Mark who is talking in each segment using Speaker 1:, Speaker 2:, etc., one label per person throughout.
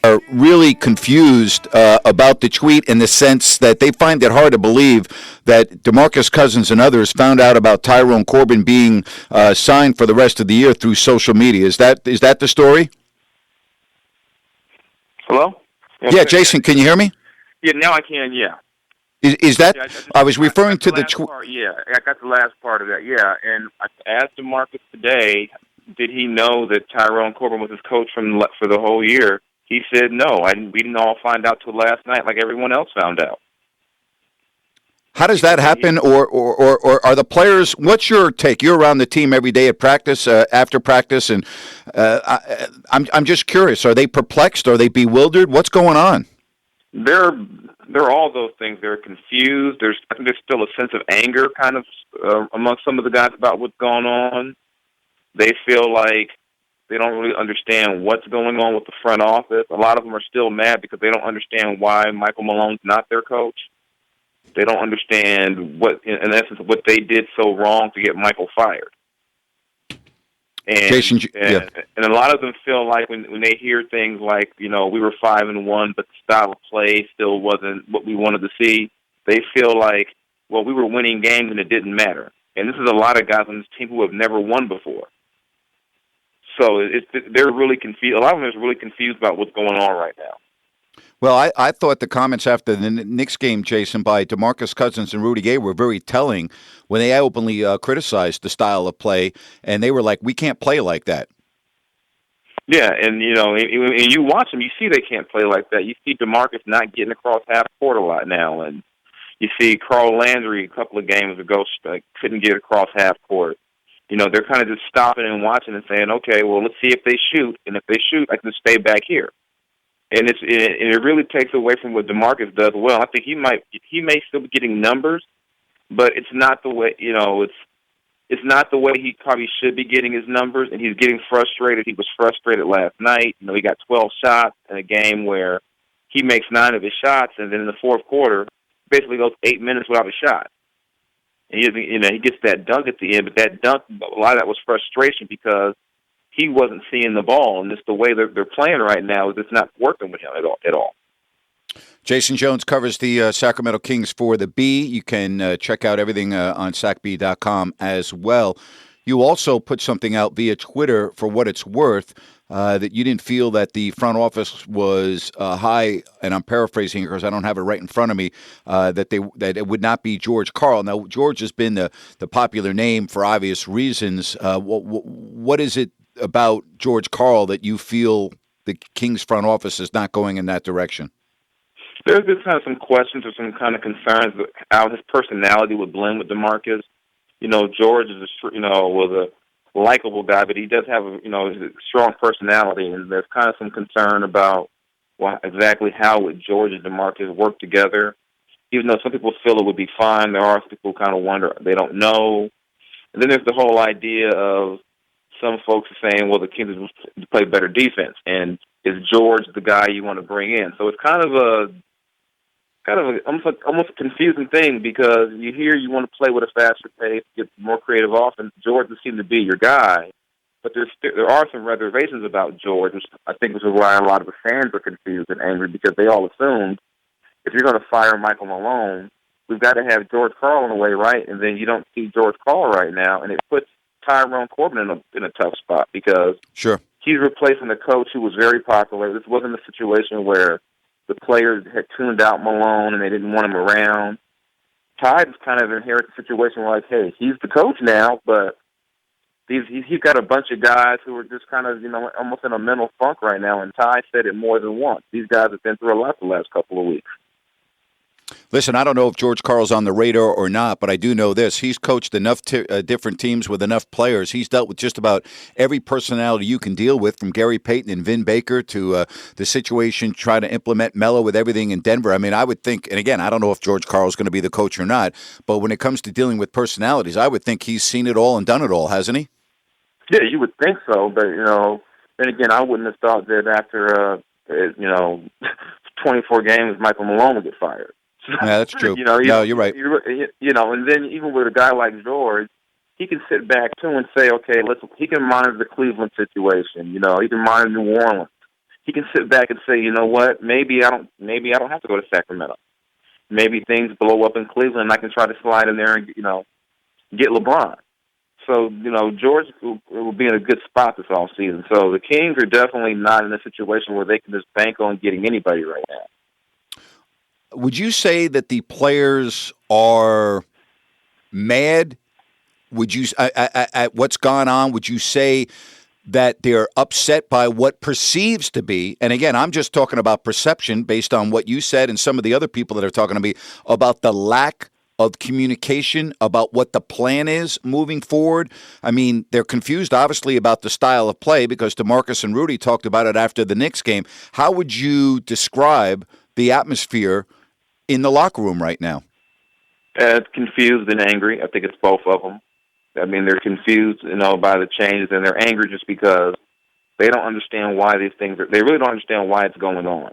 Speaker 1: are really confused about the tweet in the sense that they find it hard to believe that DeMarcus Cousins and others found out about Tyrone Corbin being signed for the rest of the year through social media. Is that the story?
Speaker 2: Hello?
Speaker 1: Yeah, Jason, can you hear me?
Speaker 2: Yeah, now I can, yeah.
Speaker 1: Is that?
Speaker 2: Yeah,
Speaker 1: I was referring
Speaker 2: got
Speaker 1: to
Speaker 2: the
Speaker 1: the
Speaker 2: last
Speaker 1: tweet.
Speaker 2: part. Yeah, I got the last part of that. Yeah, and I asked DeMarcus today, did he know that Tyrone Corbin was his coach for the whole year? He said no. We didn't all find out till last night, like everyone else found out.
Speaker 1: How does that happen, or are the players? What's your take? You're around the team every day at practice, after practice, and I'm just curious. Are they perplexed? Are they bewildered? What's going on?
Speaker 2: They're all those things. They're confused. I think there's still a sense of anger, kind of, among some of the guys about what's going on. They feel like they don't really understand what's going on with the front office. A lot of them are still mad because they don't understand why Michael Malone's not their coach. They don't understand in essence, what they did so wrong to get Michael fired. And,
Speaker 1: Jason,
Speaker 2: and a lot of them feel like when they hear things like, we were 5-1, but the style of play still wasn't what we wanted to see, they feel like, well, we were winning games and it didn't matter. And this is a lot of guys on this team who have never won before. So they're really confused. A lot of them are really confused about what's going on right now.
Speaker 1: Well, I thought the comments after the Knicks game, Jason, by DeMarcus Cousins and Rudy Gay were very telling when they openly criticized the style of play, and they were like, we can't play like that.
Speaker 2: Yeah, and, and you watch them, you see they can't play like that. You see DeMarcus not getting across half court a lot now, and you see Carl Landry a couple of games ago couldn't get across half court. They're kind of just stopping and watching and saying, okay, well, let's see if they shoot, and if they shoot, I can stay back here. And it really takes away from what DeMarcus does well. I think he may still be getting numbers, but it's not the way it's not the way he probably should be getting his numbers. And he's getting frustrated. He was frustrated last night. He got 12 shots in a game where he makes 9 of his shots, and then in the fourth quarter, basically goes 8 minutes without a shot. And he gets that dunk at the end, but that dunk, a lot of that was frustration because he wasn't seeing the ball, and just the way they're playing right now is it's not working with him at all.
Speaker 1: Jason Jones covers the Sacramento Kings for the Bee. You can check out everything on sacbee.com as well. You also put something out via Twitter, for what it's worth, that you didn't feel that the front office was high, and I'm paraphrasing because I don't have it right in front of me, that it would not be George Karl. Now, George has been the popular name for obvious reasons. What is it about George Karl that you feel the Kings front office is not going in that direction?
Speaker 2: There's been kind of some questions or some kind of concerns about how his personality would blend with DeMarcus. George was a likable guy, but he does have a strong personality, and there's kind of some concern about exactly how would George and DeMarcus work together. Even though some people feel it would be fine, there are people who kind of wonder, they don't know. And then there's the whole idea of some folks are saying, well, the Kings play better defense, and is George the guy you want to bring in? So it's kind of almost a confusing thing because you want to play with a faster pace, get more creative offense. George would seem to be your guy, but there are some reservations about George, which I think is why a lot of the fans are confused and angry because they all assumed if you're going to fire Michael Malone, we've got to have George Karl in the way, right? And then you don't see George Karl right now, and it puts Tyrone Corbin in a tough spot because
Speaker 1: sure,
Speaker 2: he's replacing a coach who was very popular. This wasn't a situation where the players had tuned out Malone and they didn't want him around. Ty's kind of inherited a situation where, hey, he's the coach now, but he's got a bunch of guys who are just kind of, almost in a mental funk right now, and Ty said it more than once. These guys have been through a lot the last couple of weeks.
Speaker 1: Listen, I don't know if George Karl's on the radar or not, but I do know this. He's coached enough different teams with enough players. He's dealt with just about every personality you can deal with, from Gary Payton and Vin Baker to the situation trying to implement Melo with everything in Denver. I mean, I would think, and again, I don't know if George Karl's going to be the coach or not, but when it comes to dealing with personalities, I would think he's seen it all and done it all, hasn't he?
Speaker 2: Yeah, you would think so, but, then again, I wouldn't have thought that after, 24 games, Michael Malone would get fired.
Speaker 1: Yeah, that's true. No, you're right.
Speaker 2: And then even with a guy like George, he can sit back too and say, okay, he can monitor the Cleveland situation. He can monitor New Orleans. he can sit back and say, you know what, maybe I don't have to go to Sacramento. Maybe things blow up in Cleveland and I can try to slide in there and, get LeBron. So, George will be in a good spot this all season. So the Kings are definitely not in a situation where they can just bank on getting anybody right now.
Speaker 1: Would you say that the players are mad? Would you at what's gone on? Would you say that they're upset by what perceives to be? And again, I'm just talking about perception based on what you said and some of the other people that are talking to me about the lack of communication about what the plan is moving forward. I mean, they're confused, obviously, about the style of play because DeMarcus and Rudy talked about it after the Knicks game. How would you describe the atmosphere in the locker room right now?
Speaker 2: Confused and angry. I think it's both of them. I mean, they're confused, by the changes, and they're angry just because they don't understand why these things are. They really don't understand why it's going on.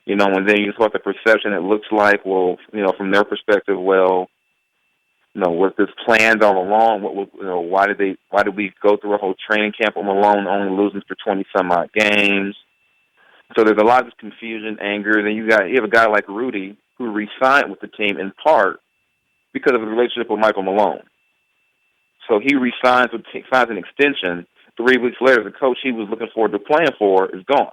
Speaker 2: And then you just what the perception it looks like. Well, from their perspective, was this planned all along? Why did we go through a whole training camp with Malone only losing for 20 some odd games? So there's a lot of confusion, anger. Then you have a guy like Rudy who re-signed with the team in part because of his relationship with Michael Malone. So he signs an extension. 3 weeks later, the coach he was looking forward to playing for is gone.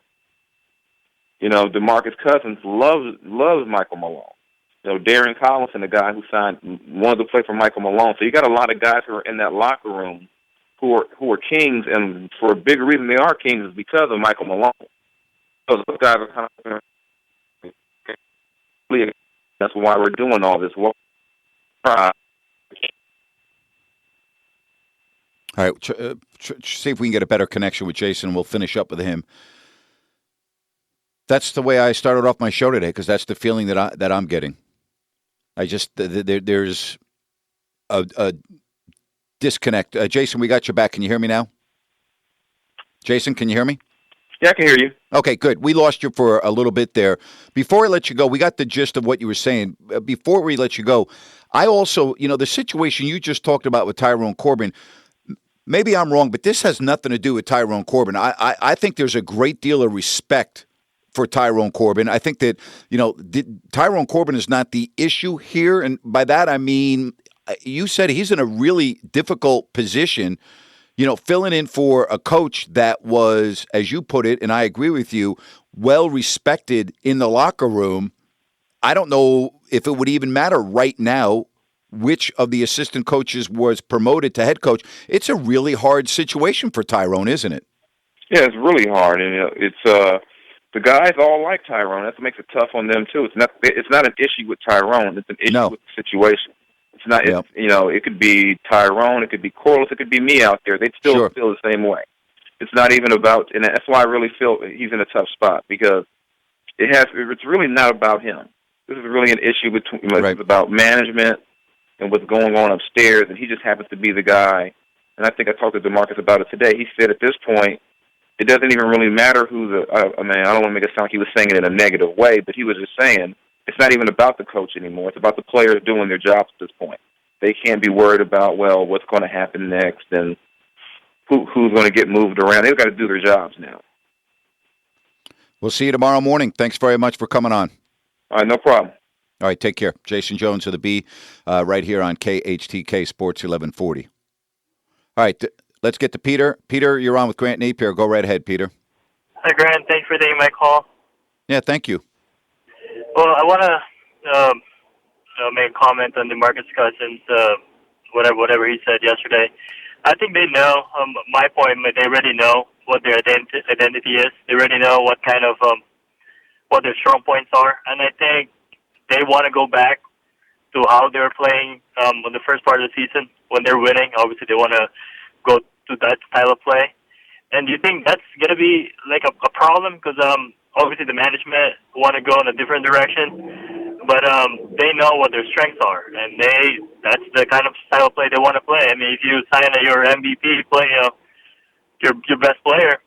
Speaker 2: DeMarcus Cousins loves Michael Malone. Darren Collison, the guy who wanted to play for Michael Malone. So you got a lot of guys who are in that locker room who are Kings, and for a big reason they are Kings is because of Michael Malone. So those guys are kind of that's why we're doing all this.
Speaker 1: All right, see if we can get a better connection with Jason. We'll finish up with him. That's the way I started off my show today because that's the feeling that I'm getting. I just there's a disconnect. Jason, we got you back. Can you hear me now? Jason, can you hear me?
Speaker 2: Yeah, I can hear you.
Speaker 1: Okay, good. We lost you for a little bit there. Before I let you go, we got the gist of what you were saying. Before we let you go, I also, the situation you just talked about with Tyrone Corbin. Maybe I'm wrong, but this has nothing to do with Tyrone Corbin. I think there's a great deal of respect for Tyrone Corbin. I think that, Tyrone Corbin is not the issue here. And by that, I mean, you said he's in a really difficult position, filling in for a coach that was, as you put it, and I agree with you, well respected in the locker room. I don't know if it would even matter right now which of the assistant coaches was promoted to head coach. It's a really hard situation for Tyrone, isn't it?
Speaker 2: Yeah, it's really hard, and it's the guys all like Tyrone. That's what makes it tough on them too. It's not an issue with Tyrone. It's an issue with the situation. It's not. Yep. It could be Tyrone. It could be Corliss. It could be me out there. They'd still feel the same way. It's not even about, and that's why I really feel he's in a tough spot because it's really not about him. This is really an issue between. It's about management and what's going on upstairs, and he just happens to be the guy. And I think I talked to DeMarcus about it today. He said at this point, it doesn't even really matter who I don't want to make it sound like he was saying it in a negative way, but he was just saying it's not even about the coach anymore. It's about the players doing their jobs at this point. They can't be worried about, what's going to happen next and who's going to get moved around. They've got to do their jobs now.
Speaker 1: We'll see you tomorrow morning. Thanks very much for coming on.
Speaker 2: All right, no problem.
Speaker 1: All right, take care. Jason Jones of the B right here on KHTK Sports 1140. All right, let's get to Peter. Peter, you're on with Grant Napear. Go right ahead, Peter.
Speaker 3: Hi, Grant. Thanks for taking my call.
Speaker 1: Yeah, thank you.
Speaker 3: Well, I want to make a comment on DeMarcus Cousins, whatever he said yesterday. I think they know, my point, they already know what their identity is. They already know what kind of, what their strong points are. And I think they want to go back to how they were playing in the first part of the season when they're winning. Obviously, they want to go to that style of play. And do you think that's going to be like a problem? Because obviously the management want to go in a different direction, but they know what their strengths are, and that's the kind of style of play they want to play. I mean, if you sign your MVP, play your best player,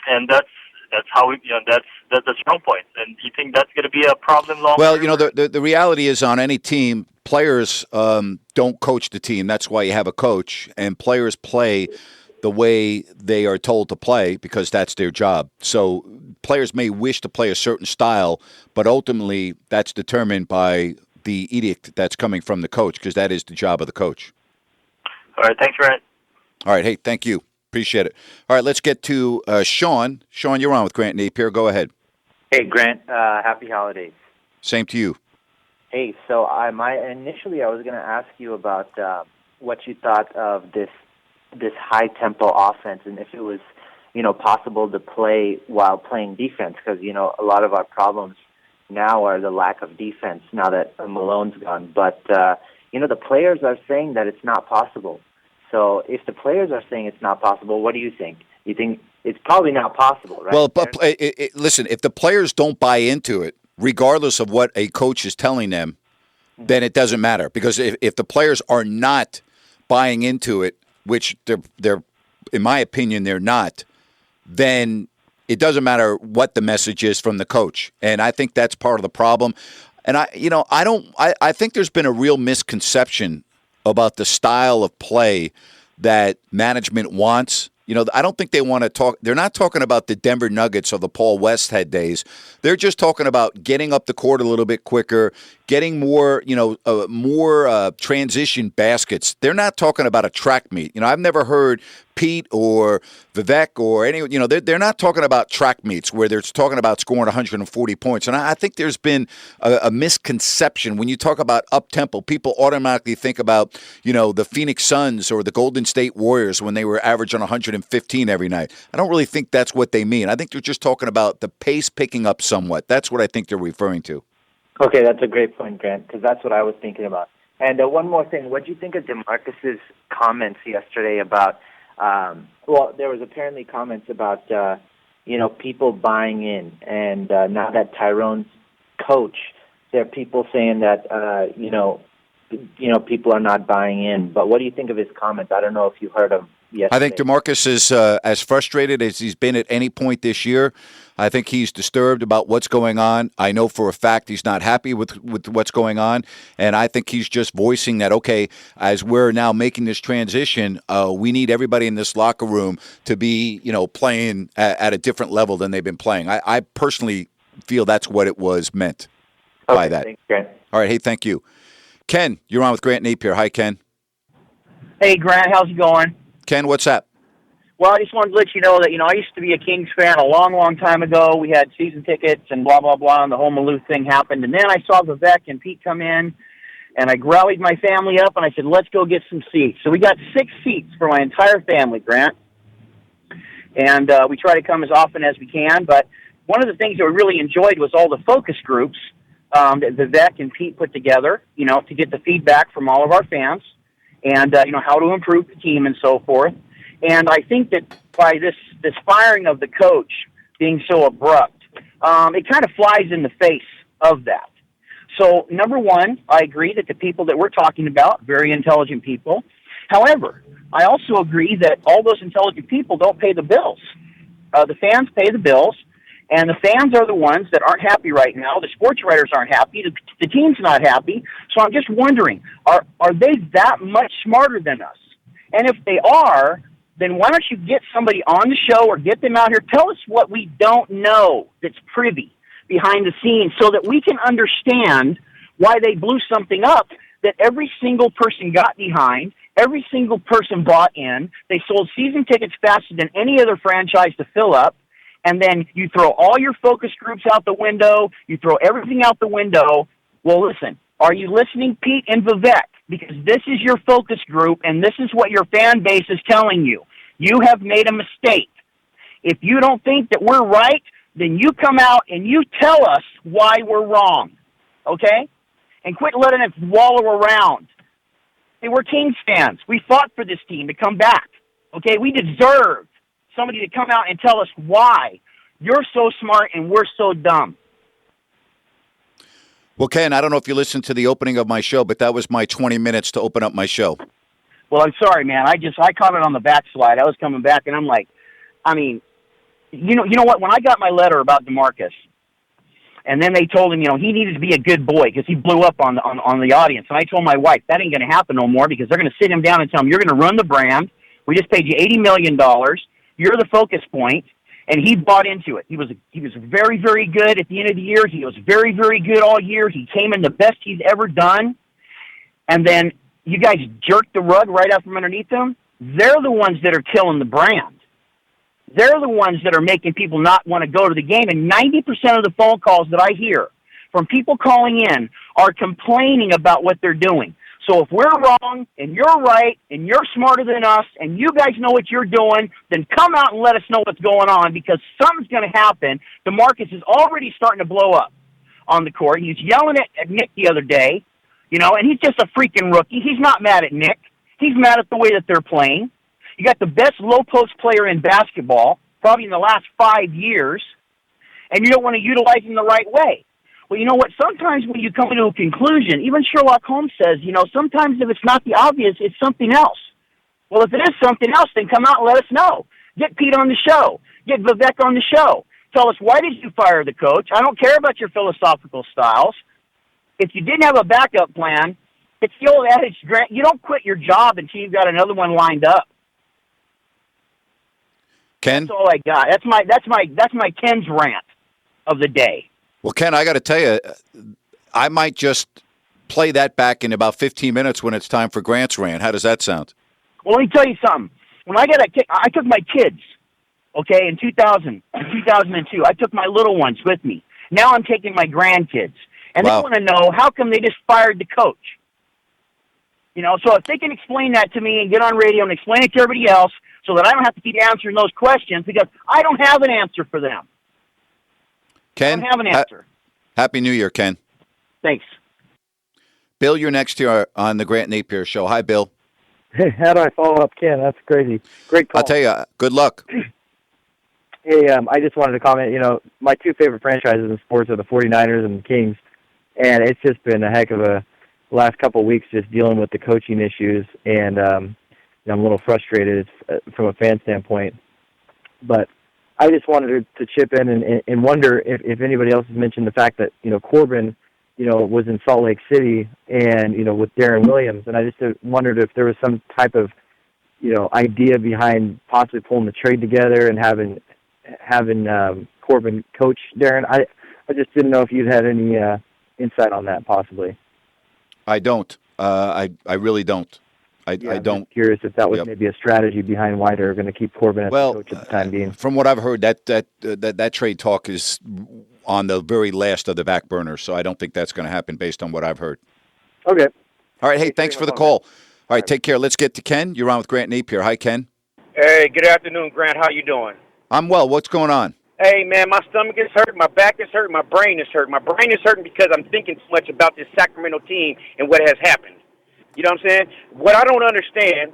Speaker 3: and that's how that's the strong point. And do you think that's going to be a problem long term?
Speaker 1: Well, the reality is on any team, players don't coach the team. That's why you have a coach, and players play the way they are told to play because that's their job. So players may wish to play a certain style, but ultimately that's determined by the edict that's coming from the coach because that is the job of the coach.
Speaker 3: All right, thanks, Ryan.
Speaker 1: All right, hey, thank you. Appreciate it. All right, let's get to Sean. Sean, you're on with Grant Napear. Go ahead.
Speaker 4: Hey, Grant. Happy holidays.
Speaker 1: Same to you.
Speaker 4: Hey, so initially I was going to ask you about what you thought of this high tempo offense, and if it was possible to play while playing defense, because a lot of our problems now are the lack of defense now that Malone's gone. But the players are saying that it's not possible. So if the players are saying it's not possible, what do you think? You think it's probably not possible, right?
Speaker 1: Well, but listen, if the players don't buy into it, regardless of what a coach is telling them, then it doesn't matter. Because if the players are not buying into it, which they're in my opinion, they're not, then it doesn't matter what the message is from the coach. And I think that's part of the problem. And I think there's been a real misconception about the style of play that management wants. I don't think they want to talk. They're not talking about the Denver Nuggets or the Paul Westhead days. They're just talking about getting up the court a little bit quicker, getting more transition baskets. They're not talking about a track meet. I've never heard Pete or Vivek or any, they're not talking about track meets where they're talking about scoring 140 points. And I think there's been a misconception. When you talk about up-tempo, people automatically think about, the Phoenix Suns or the Golden State Warriors when they were averaging 115 every night. I don't really think that's what they mean. I think they're just talking about the pace picking up somewhat. That's what I think they're referring to.
Speaker 4: Okay, that's a great point, Grant, because that's what I was thinking about. And one more thing, what do you think of DeMarcus's comments yesterday about there was apparently comments about, people buying in. And now that Tyrone's coach, there are people saying that, people are not buying in. But what do you think of his comments? I don't know if you heard him yesterday.
Speaker 1: I think DeMarcus is as frustrated as he's been at any point this year. I think he's disturbed about what's going on. I know for a fact he's not happy with what's going on, and I think he's just voicing that, okay, as we're now making this transition, we need everybody in this locker room to be, playing at a different level than they've been playing. I personally feel that's what it was meant by that.
Speaker 4: Thanks, Grant.
Speaker 1: All right, hey, thank you. Ken, you're on with Grant Napear. Hi, Ken.
Speaker 5: Hey, Grant, how's it going?
Speaker 1: Ken, what's up?
Speaker 5: Well, I just wanted to let you know that, I used to be a Kings fan a long, long time ago. We had season tickets and blah, blah, blah, and the whole Maloof thing happened. And then I saw Vivek and Pete come in, and I rallied my family up, and I said, let's go get some seats. So we got 6 seats for my entire family, Grant. And we try to come as often as we can. But one of the things that we really enjoyed was all the focus groups that Vivek and Pete put together, to get the feedback from all of our fans and, how to improve the team and so forth. And I think that by this firing of the coach being so abrupt, it kind of flies in the face of that. So, number one, I agree that the people that we're talking about, very intelligent people. However, I also agree that all those intelligent people don't pay the bills. The fans pay the bills, and the fans are the ones that aren't happy right now. The sports writers aren't happy. The team's not happy. So I'm just wondering, are they that much smarter than us? And if they are, then why don't you get somebody on the show or get them out here, tell us what we don't know that's privy behind the scenes so that we can understand why they blew something up that every single person got behind, every single person bought in. They sold season tickets faster than any other franchise to fill up, and then you throw all your focus groups out the window, you throw everything out the window. Well, listen, are you listening, Pete and Vivek? Because this is your focus group, and this is what your fan base is telling you. You have made a mistake. If you don't think that we're right, then you come out and you tell us why we're wrong, okay? And quit letting it wallow around. Hey, we're Kings fans. We fought for this team to come back, okay? We deserve somebody to come out and tell us why you're so smart and we're so dumb.
Speaker 1: Well, Ken, I don't know if you listened to the opening of my show, but that was my 20 minutes to open up my show.
Speaker 5: Well, I'm sorry, man. I caught it on the backslide. I was coming back, and I'm like, you know what? When I got my letter about DeMarcus, and then they told him, he needed to be a good boy because he blew up on the audience. And I told my wife, that ain't going to happen no more because they're going to sit him down and tell him, you're going to run the brand. We just paid you $80 million. You're the focus point, and he bought into it. He was very, very good at the end of the year. He was very, very good all year. He came in the best he's ever done. And then you guys jerked the rug right out from underneath them. They're the ones that are killing the brand. They're the ones that are making people not want to go to the game. And 90% of the phone calls that I hear from people calling in are complaining about what they're doing. So if we're wrong and you're right and you're smarter than us and you guys know what you're doing, then come out and let us know what's going on, because something's going to happen. DeMarcus is already starting to blow up on the court. He's yelling at Nick the other day, and he's just a freaking rookie. He's not mad at Nick. He's mad at the way that they're playing. You got the best low-post player in basketball, probably in the last 5 years, and you don't want to utilize him the right way. Well, you know what? Sometimes when you come to a conclusion, even Sherlock Holmes says, sometimes if it's not the obvious, it's something else. Well, if it is something else, then come out and let us know. Get Pete on the show. Get Vivek on the show. Tell us, why did you fire the coach? I don't care about your philosophical styles. If you didn't have a backup plan, it's the old adage, Grant, you don't quit your job until you've got another one lined up.
Speaker 1: Ken?
Speaker 5: That's all I got. That's my Ken's rant of the day.
Speaker 1: Well, Ken, I got to tell you, I might just play that back in about 15 minutes when it's time for Grant's rant. How does that sound?
Speaker 5: Well, let me tell you something. When I took my kids, okay, in 2002, I took my little ones with me. Now I'm taking my grandkids. And
Speaker 1: Wow.
Speaker 5: They want to know, how come they just fired the coach? So if they can explain that to me and get on radio and explain it to everybody else so that I don't have to keep answering those questions, because I don't have an answer for them.
Speaker 1: Ken,
Speaker 5: I don't have an answer.
Speaker 1: Happy New Year, Ken.
Speaker 5: Thanks.
Speaker 1: Bill, you're next here on the Grant Napear Show. Hi, Bill.
Speaker 6: Hey, how do I follow up Ken? That's crazy. Great call.
Speaker 1: I'll tell you, good luck.
Speaker 6: Hey, I just wanted to comment, my two favorite franchises in sports are the 49ers and the Kings, and it's just been a heck of a last couple of weeks just dealing with the coaching issues, and I'm a little frustrated from a fan standpoint. But I just wanted to chip in and wonder if anybody else has mentioned the fact that, Corbin, was in Salt Lake City and, with Darren Williams, and I just wondered if there was some type of, idea behind possibly pulling the trade together and having Corbin coach Darren. I just didn't know if you'd had any insight on that possibly.
Speaker 1: I don't. I really don't. I don't.
Speaker 6: I'm curious if that was maybe a strategy behind why they're going to keep Corbin as the coach at the time being.
Speaker 1: From what I've heard, that trade talk is on the very last of the back burner, so I don't think that's going to happen based on what I've heard.
Speaker 6: Okay.
Speaker 1: All right. Hey, thanks for the call. All right, take care. Let's get to Ken. You're on with Grant Napear. Hi, Ken.
Speaker 7: Hey, good afternoon, Grant. How you doing?
Speaker 1: I'm well. What's going on?
Speaker 7: Hey, man, my stomach is hurting, my back is hurting, my brain is hurting. My brain is hurting because I'm thinking too much about this Sacramento team and what has happened. You know what I'm saying? What I don't understand,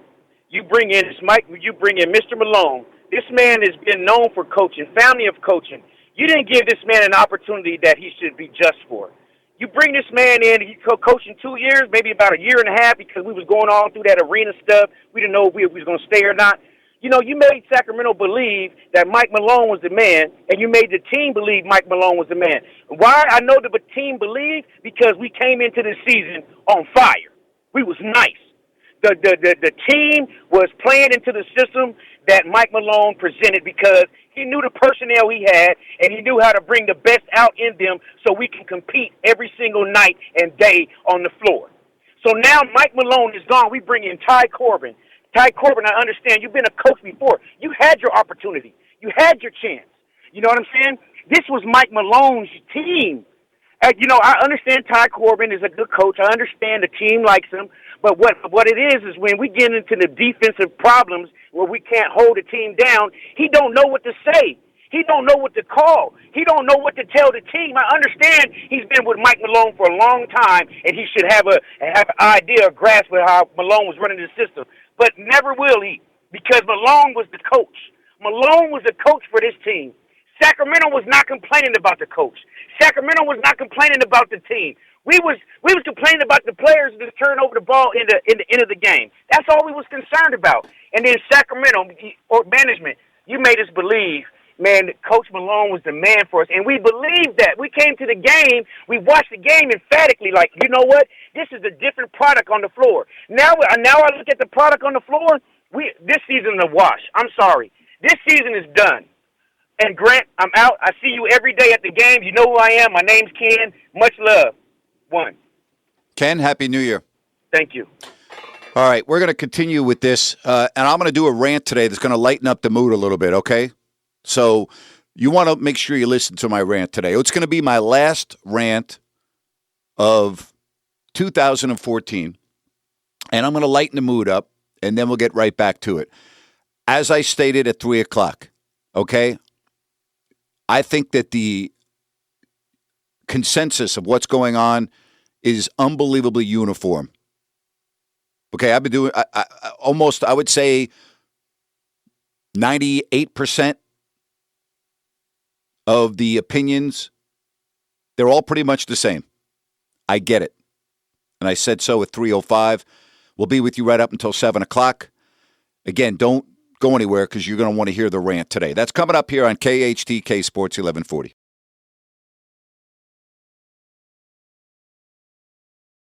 Speaker 7: you bring in Mr. Malone. This man has been known for coaching, family of coaching. You didn't give this man an opportunity that he should be just for. You bring this man in, he coaching 2 years, maybe about a year and a half, because we was going on through that arena stuff. We didn't know if we was going to stay or not. You made Sacramento believe that Mike Malone was the man, and you made the team believe Mike Malone was the man. Why? I know the team believed because we came into the season on fire. We was nice. The team was playing into the system that Mike Malone presented because he knew the personnel he had, and he knew how to bring the best out in them so we can compete every single night and day on the floor. So now Mike Malone is gone. We bring in Ty Corbin. Ty Corbin, I understand. You've been a coach before. You had your opportunity. You had your chance. You know what I'm saying? This was Mike Malone's team. I understand Ty Corbin is a good coach. I understand the team likes him. But what it is when we get into the defensive problems where we can't hold the team down, he don't know what to say. He don't know what to call. He don't know what to tell the team. I understand he's been with Mike Malone for a long time, and he should have an idea or grasp of how Malone was running the system. But never will he, because Malone was the coach. Malone was the coach for this team. Sacramento was not complaining about the coach. Sacramento was not complaining about the team. We was complaining about the players that turn over the ball in the end of the game. That's all we was concerned about. And then Sacramento or management, you made us believe, man, Coach Malone was the man for us, and we believed that. We came to the game, we watched the game emphatically, like, you know what? This is a different product on the floor. Now I look at the product on the floor. This season is a wash. I'm sorry. This season is done. And Grant, I'm out. I see you every day at the games. You know who I am. My name's Ken. Much love. One.
Speaker 1: Ken, Happy New Year.
Speaker 7: Thank you.
Speaker 1: All right, we're going to continue with this, and I'm going to do a rant today that's going to lighten up the mood a little bit, okay? So you want to make sure you listen to my rant today. It's going to be my last rant of 2014, and I'm going to lighten the mood up, and then we'll get right back to it. As I stated at 3 o'clock, okay, I think that the consensus of what's going on is unbelievably uniform. Okay, I've been doing almost, I would say, 98% of the opinions, they're all pretty much the same. I get it. And I said so at 3:05. We'll be with you right up until 7 o'clock. Again, don't go anywhere because you're going to want to hear the rant today. That's coming up here on KHTK Sports 1140.